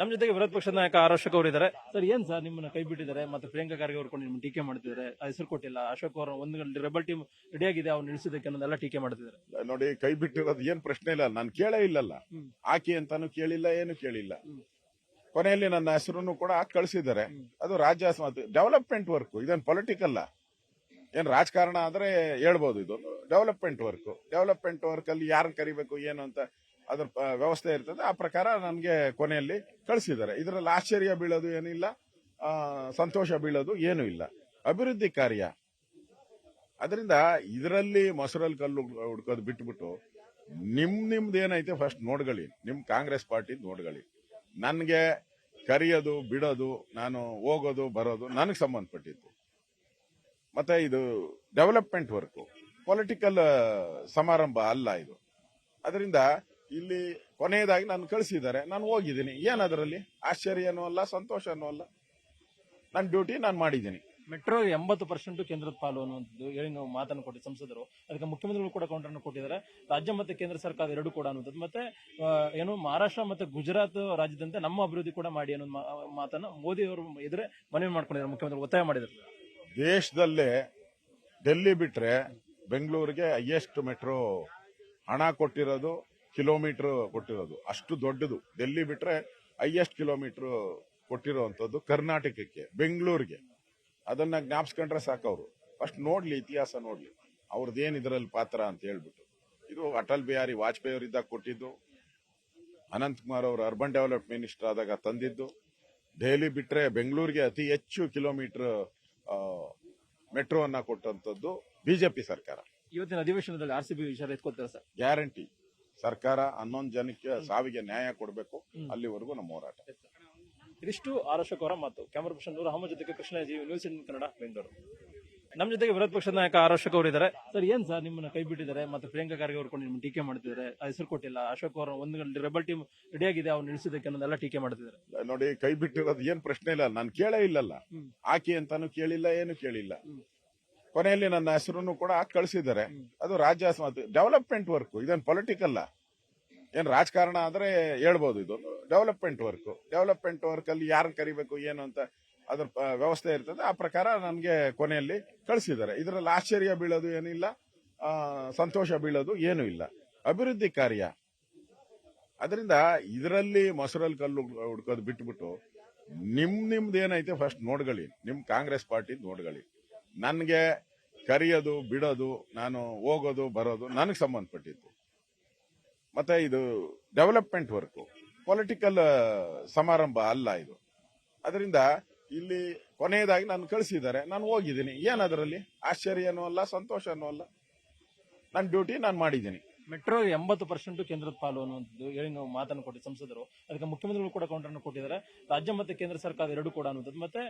ನಮ್ಮ ಜೊತೆಗೆ ವಿರೋಧ ಪಕ್ಷದ ನಾಯಕ ಆರ್ ಅಶೋಕ್ ಅವರು ಇದ್ದಾರೆ. ಸರ್, ಏನ್ ಸರ್ ನಿಮ್ಮನ್ನ ಕೈ ಬಿಟ್ಟಿದ್ದಾರೆ, ಮತ್ತೆ ಪ್ರಿಯಾಂಕಾ ಖರ್ಗೆ ಅವರು ಕೂಡ ನಿಮ್ಮನ್ನ ಟೀಕೆ ಮಾಡ್ತಿದ್ದಾರೆ, ಹೆಸರು ಕೊಟ್ಟಿಲ್ಲ, ಅಶೋಕ್ ಅವರು ಒಂದು ರೆಬಲ್ ಟೀಮ್ ರೆಡಿ ಆಗಿದೆ ಅವ್ರು ನಿಲ್ಲಿಸೋದಕ್ಕೆ ಅನ್ನೋದೆಲ್ಲ ಟೀಕೆ ಮಾಡ್ತಿದ್ದಾರೆ. ನೋಡಿ, ಕೈ ಬಿಟ್ಟಿರೋದು ಏನ್ ಪ್ರಶ್ನೆ ಇಲ್ಲ, ನಾನು ಕೇಳೇ ಇಲ್ಲಲ್ಲ. ಆಕೆ ಅಂತಾನು ಕೇಳಿಲ್ಲ, ಏನು ಕೇಳಿಲ್ಲ. ಕೊನೆಯಲ್ಲಿ ನನ್ನ ಹೆಸರನ್ನು ಕೂಡ ಕಳಿಸಿದ್ದಾರೆ. ಅದು ರಾಜ್ಯ ಡೆವಲಪ್ಮೆಂಟ್ ವರ್ಕ್, ಇದೇನು ಪೊಲಿಟಿಕಲ್ ಏನ್ ರಾಜಕಾರಣ ಆದ್ರೆ ಹೇಳ್ಬೋದು. ಇದು ಡೆವಲಪ್ಮೆಂಟ್ ವರ್ಕ್ ಅಲ್ಲಿ ಯಾರನ್ನ ಕರಿಬೇಕು ಏನು ಅಂತ ಅದ್ರ ವ್ಯವಸ್ಥೆ ಇರ್ತದೆ. ಆ ಪ್ರಕಾರ ನನಗೆ ಕೊನೆಯಲ್ಲಿ ಕಳಿಸಿದ್ದಾರೆ. ಇದರಲ್ಲಿ ಆಶ್ಚರ್ಯ ಬೀಳೋದು ಏನಿಲ್ಲ, ಸಂತೋಷ ಬೀಳೋದು ಏನೂ ಇಲ್ಲ. ಅಭಿವೃದ್ಧಿ ಕಾರ್ಯ. ಅದರಿಂದ ಇದರಲ್ಲಿ ಮೊಸರಲ್ಲಿ ಕಲ್ಲು ಹುಡ್ಕೋದು ಬಿಟ್ಬಿಟ್ಟು ನಿಮ್ದು ಏನೈತೆ ಫಸ್ಟ್ ನೋಡ್ಕೊಳ್ಳಿ. ನಿಮ್ ಕಾಂಗ್ರೆಸ್ ಪಾರ್ಟಿ ನೋಡ್ಕೊಳ್ಳಿ. ನನ್ಗೆ ಕರೆಯೋದು ಬಿಡೋದು, ನಾನು ಹೋಗೋದು ಬರೋದು ನನಗೆ ಸಂಬಂಧಪಟ್ಟಿದ್ದು. ಮತ್ತೆ ಇದು ಡೆವಲಪ್ಮೆಂಟ್ ವರ್ಕ್, ಪೊಲಿಟಿಕಲ್ ಸಮಾರಂಭ ಅಲ್ಲ ಇದು. ಅದರಿಂದ ಇಲ್ಲಿ ಕೊನೆಯದಾಗಿ ನಾನು ಕಳಿಸಿದ್ದಾರೆ, ನಾನು ಹೋಗಿದ್ದೀನಿ. ಏನದರಲ್ಲಿ ಆಶ್ಚರ್ಯನೂ ಅಲ್ಲ, ಸಂತೋಷನೂ ಅಲ್ಲ. ನನ್ನ ಡ್ಯೂಟಿ ನಾನು ಮಾಡಿದ್ದೀನಿ. ಮೆಟ್ರೋ 80% ಕೇಂದ್ರದ ಪಾಲು ಅನ್ನುವಂಥದ್ದು ಹೇಳಿ ನಾವು ಮಾತನ್ನು ಕೊಟ್ಟಿದ್ದ ಸಂಸದರು. ಅದಕ್ಕೆ ಮುಖ್ಯಮಂತ್ರಿಗಳು ಕೂಡ ಕೌಂಟರ್ ಕೊಟ್ಟಿದ್ದಾರೆ. ರಾಜ್ಯ ಮತ್ತೆ ಕೇಂದ್ರ ಸರ್ಕಾರ ಎರಡು ಕೂಡ ಅನ್ನುವಂಥದ್ದು. ಮತ್ತೆ ಏನು ಮಹಾರಾಷ್ಟ್ರ ಮತ್ತೆ ಗುಜರಾತ್ ರಾಜ್ಯದಂತೆ ನಮ್ಮ ಅಭಿವೃದ್ಧಿ ಕೂಡ ಮಾಡಿ ಅನ್ನೋ ಮಾತನ್ನ ಮೋದಿ ಅವರು ಎದುರೇ ಮನವಿ ಮಾಡ್ಕೊಂಡಿದ್ದಾರೆ. ಮುಖ್ಯಮಂತ್ರಿಗಳು ಒತ್ತಾಯ ಮಾಡಿದ್ದಾರೆ. ದೇಶದಲ್ಲೇ ಡೆಲ್ಲಿ ಬಿಟ್ರೆ ಬೆಂಗಳೂರಿಗೆ ಹೈಯೆಸ್ಟ್ ಮೆಟ್ರೋ ಹಣ ಕೊಟ್ಟಿರೋದು, ಕಿಲೋಮೀಟರ್ ಕೊಟ್ಟಿರೋದು ಅಷ್ಟು ದೊಡ್ಡದು. ಡೆಲ್ಲಿ ಬಿಟ್ರೆ ಹೈಯೆಸ್ಟ್ ಕಿಲೋಮೀಟರ್ ಕೊಟ್ಟಿರುವಂತದ್ದು ಕರ್ನಾಟಕಕ್ಕೆ, ಬೆಂಗಳೂರಿಗೆ. ಅದನ್ನ ಜ್ಞಾಪಿಸ್ಕೊಂಡ್ರೆ ಸಾಕು. ಅವರು ಫಸ್ಟ್ ನೋಡ್ಲಿ, ಇತಿಹಾಸ ನೋಡ್ಲಿ, ಅವ್ರದ್ದೇನ್ ಇದರಲ್ಲಿ ಪಾತ್ರ ಅಂತ ಹೇಳ್ಬಿಟ್ಟು. ಇದು ಅಟಲ್ ಬಿಹಾರಿ ವಾಜಪೇಯಿ ಅವರಿದ್ದಾಗ ಕೊಟ್ಟಿದ್ದು, ಅನಂತ್ ಕುಮಾರ್ ಅವರು ಅರ್ಬನ್ ಡೆವಲಪ್ಮೆಂಟ್ ಮಿನಿಸ್ಟರ್ ಆದಾಗ ತಂದಿದ್ದು. ದೆಹಲಿ ಬಿಟ್ರೆ ಬೆಂಗಳೂರಿಗೆ ಅತಿ ಹೆಚ್ಚು ಕಿಲೋಮೀಟರ್ ಮೆಟ್ರೋ ಅನ್ನ ಕೊಟ್ಟಂತದ್ದು ಬಿಜೆಪಿ ಸರ್ಕಾರ. ಇವತ್ತಿನ ಅಧಿವೇಶನದಲ್ಲಿ RCB ವಿಚಾರ ಎತ್ಕೊಳ್ತಾರೆ ಸರ್. ಗ್ಯಾರಂಟಿ ಸರ್ಕಾರ 11 ಜನಕ್ಕೆ ಸಾವಿಗೆ ನ್ಯಾಯ ಕೊಡಬೇಕು. ಅಲ್ಲಿವರೆಗೂ ನಮ್ಮ ಹೋರಾಟ. ಇದಿಷ್ಟು ಆರ್ ಅಶೋಕ್ ಅವರ ಮಾತು. ಕ್ಯಾಮರಾ ಪರ್ಸನ್ ನೂರ್ ಅಹಮದ್ ಜೊತೆಗೆ ಕೃಷ್ಣ ಜೀವಿ, ನ್ಯೂಸ್ ಇಂಡಿಯನ್ ಕನ್ನಡ, ಬೆಂಗಳೂರು. ನಮ್ಮ ಜೊತೆಗೆ ವಿರೋಧ ಪಕ್ಷದ ನಾಯಕ ಆರ್ ಅಶೋಕ್ ಅವರು ಇದ್ದಾರೆ. ಸರ್, ಏನ್ ಸರ್ ನಿಮ್ಮನ್ನ ಕೈ ಬಿಟ್ಟಿದ್ದಾರೆ, ಮತ್ತೆ ಪ್ರಿಯಾಂಕಾ ಖರ್ಗೆ ಅವರು ಕೂಡ ನಿಮ್ಮನ್ನ ಟೀಕೆ ಮಾಡ್ತಿದ್ದಾರೆ, ಹೆಸರು ಕೊಟ್ಟಿಲ್ಲ, ಅಶೋಕ್ ಅವರು ಒಂದು ರೆಬಲ್ ಟೀಮ್ ರೆಡಿ ಆಗಿದೆ ಅವ್ರು ನಿಲ್ಲಿಸೋದಕ್ಕೆ ಅನ್ನೋದೆಲ್ಲ ಟೀಕೆ ಮಾಡ್ತಿದ್ದಾರೆ. ನೋಡಿ, ಕೈ ಬಿಟ್ಟಿರೋದು ಏನ್ ಪ್ರಶ್ನೆ ಇಲ್ಲ, ನಾನು ಕೇಳೇ ಇಲ್ಲಲ್ಲ. ಆಕೆ ಅಂತಾನು ಕೇಳಿಲ್ಲ, ಏನು ಕೇಳಿಲ್ಲ. ಕೊನೆಯಲ್ಲಿ ನನ್ನ ಹೆಸರನ್ನು ಕೂಡ ಕಳಿಸಿದ್ದಾರೆ. ಅದು ರಾಜ್ಯ ಡೆವಲಪ್ಮೆಂಟ್ ವರ್ಕ್, ಇದೇನು ಪೊಲಿಟಿಕಲ್ ಏನ್ ರಾಜಕಾರಣ ಆದ್ರೆ ಹೇಳ್ಬೋದು. ಇದು ಡೆವಲಪ್ಮೆಂಟ್ ವರ್ಕ್ ಅಲ್ಲಿ ಯಾರನ್ನ ಕರಿಬೇಕು ಏನು ಅಂತ ಅದ್ರ ವ್ಯವಸ್ಥೆ ಇರ್ತದೆ. ಆ ಪ್ರಕಾರ ನನಗೆ ಕೊನೆಯಲ್ಲಿ ಕಳಿಸಿದ್ದಾರೆ. ಇದರಲ್ಲಿ ಆಶ್ಚರ್ಯ ಬೀಳೋದು ಏನಿಲ್ಲ, ಸಂತೋಷ ಬೀಳೋದು ಏನೂ ಇಲ್ಲ. ಅಭಿವೃದ್ಧಿ ಕಾರ್ಯ. ಅದರಿಂದ ಇದರಲ್ಲಿ ಮೊಸರಲ್ಲಿ ಕಲ್ಲು ಹುಡ್ಕೋದು ಬಿಟ್ಬಿಟ್ಟು ನಿಮ್ದು ಏನೈತೆ ಫಸ್ಟ್ ನೋಡ್ಕೊಳ್ಳಿ. ನಿಮ್ ಕಾಂಗ್ರೆಸ್ ಪಾರ್ಟಿ ನೋಡ್ಕೊಳ್ಳಿ. ನನ್ಗೆ ಕರೆಯೋದು ಬಿಡೋದು, ನಾನು ಹೋಗೋದು ಬರೋದು ನನಗೆ ಸಂಬಂಧಪಟ್ಟಿದ್ದು. ಮತ್ತೆ ಇದು ಡೆವಲಪ್ಮೆಂಟ್ ವರ್ಕ್, ಪೊಲಿಟಿಕಲ್ ಸಮಾರಂಭ ಅಲ್ಲ ಇದು. ಅದರಿಂದ ಇಲ್ಲಿ ಕೊನೆಯದಾಗಿ ನಾನು ಕಳಿಸಿದ್ದಾರೆ, ನಾನು ಹೋಗಿದ್ದೀನಿ. ಏನದರಲ್ಲಿ ಆಶ್ಚರ್ಯನೂ ಅಲ್ಲ, ಸಂತೋಷನೂ ಅಲ್ಲ. ನನ್ನ ಡ್ಯೂಟಿ ನಾನು ಮಾಡಿದ್ದೀನಿ. ಮೆಟ್ರೋ 80% ಕೇಂದ್ರದ ಪಾಲು ಅನ್ನುವಂಥದ್ದು ಹೇಳಿ ನಾವು ಮಾತನ್ನು ಕೊಟ್ಟಿದ್ದ ಸಂಸದರು. ಅದಕ್ಕೆ ಮುಖ್ಯಮಂತ್ರಿಗಳು ಕೂಡ ಕೌಂಟರ್ ಕೊಟ್ಟಿದ್ದಾರೆ. ರಾಜ್ಯ ಮತ್ತೆ ಕೇಂದ್ರ ಸರ್ಕಾರ ಎರಡು ಕೂಡ ಅನ್ನುವಂಥದ್ದು. ಮತ್ತೆ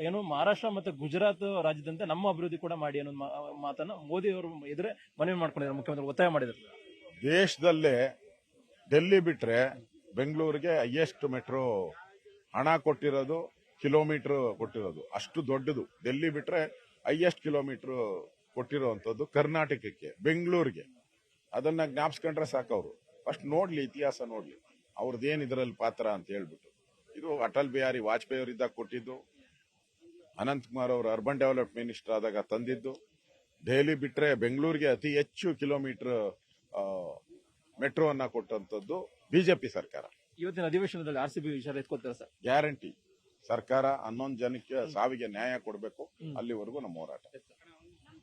ಏನು ಮಹಾರಾಷ್ಟ್ರ ಮತ್ತೆ ಗುಜರಾತ್ ರಾಜ್ಯದಂತೆ ನಮ್ಮ ಅಭಿವೃದ್ಧಿ ಕೂಡ ಮಾಡಿ ಅನ್ನೋ ಮಾತನ್ನ ಮೋದಿ ಅವರು ಎದುರೇ ಮನವಿ ಮಾಡ್ಕೊಂಡಿದ್ದಾರೆ. ಮುಖ್ಯಮಂತ್ರಿಗಳು ಒತ್ತಾಯ ಮಾಡಿದ್ದಾರೆ. ದೇಶದಲ್ಲೇ ಡೆಲ್ಲಿ ಬಿಟ್ರೆ ಬೆಂಗಳೂರಿಗೆ ಹೈಯೆಸ್ಟ್ ಮೆಟ್ರೋ ಹಣ ಕೊಟ್ಟಿರೋದು, ಕಿಲೋಮೀಟರ್ ಕೊಟ್ಟಿರೋದು ಅಷ್ಟು ದೊಡ್ಡದು. ಡೆಲ್ಲಿ ಬಿಟ್ರೆ ಹೈಯೆಸ್ಟ್ ಕಿಲೋಮೀಟರ್ ಕೊಟ್ಟಿರುವಂತದ್ದು ಕರ್ನಾಟಕಕ್ಕೆ, ಬೆಂಗಳೂರಿಗೆ. ಅದನ್ನ ಜ್ಞಾಪಿಸ್ಕೊಂಡ್ರೆ ಸಾಕು. ಅವರು ಫಸ್ಟ್ ನೋಡ್ಲಿ, ಇತಿಹಾಸ ನೋಡ್ಲಿ, ಅವ್ರದ್ದೇನ್ ಇದರಲ್ಲಿ ಪಾತ್ರ ಅಂತ ಹೇಳ್ಬಿಟ್ಟು. ಇದು ಅಟಲ್ ಬಿಹಾರಿ ವಾಜಪೇಯಿ ಅವರಿದ್ದಾಗ ಕೊಟ್ಟಿದ್ದು, ಅನಂತ್ ಕುಮಾರ್ ಅವರು ಅರ್ಬನ್ ಡೆವಲಪ್ಮೆಂಟ್ ಮಿನಿಸ್ಟರ್ ಆದಾಗ ತಂದಿದ್ದು. ದೆಹಲಿ ಬಿಟ್ರೆ ಬೆಂಗಳೂರಿಗೆ ಅತಿ ಹೆಚ್ಚು ಕಿಲೋಮೀಟರ್ ಮೆಟ್ರೋ ಅನ್ನ ಕೊಟ್ಟಂತದ್ದು ಬಿಜೆಪಿ ಸರ್ಕಾರ. ಇವತ್ತಿನ ಅಧಿವೇಶನದಲ್ಲಿ RCB ವಿಚಾರ ಎತ್ಕೊಳ್ತಾರೆ ಸರ್. ಗ್ಯಾರಂಟಿ ಸರ್ಕಾರ 11 ಜನಕ್ಕೆ ಸಾವಿಗೆ ನ್ಯಾಯ ಕೊಡಬೇಕು. ಅಲ್ಲಿವರೆಗೂ ನಮ್ಮ ಹೋರಾಟ.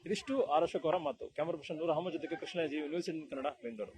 ಇದಿಷ್ಟು ಆರ್ ಅಶೋಕ್ ಅವರ ಮಾತು. ಕ್ಯಾಮರಾ ಪರ್ಸನ್ ನೂರ್ ಅಹಮದ್ ಜೊತೆಗೆ ಕೃಷ್ಣ ಜೀವಿ, ನ್ಯೂಸ್ ಇಂಡಿಯನ್ ಕನ್ನಡ, ಬೆಂಗಳೂರು.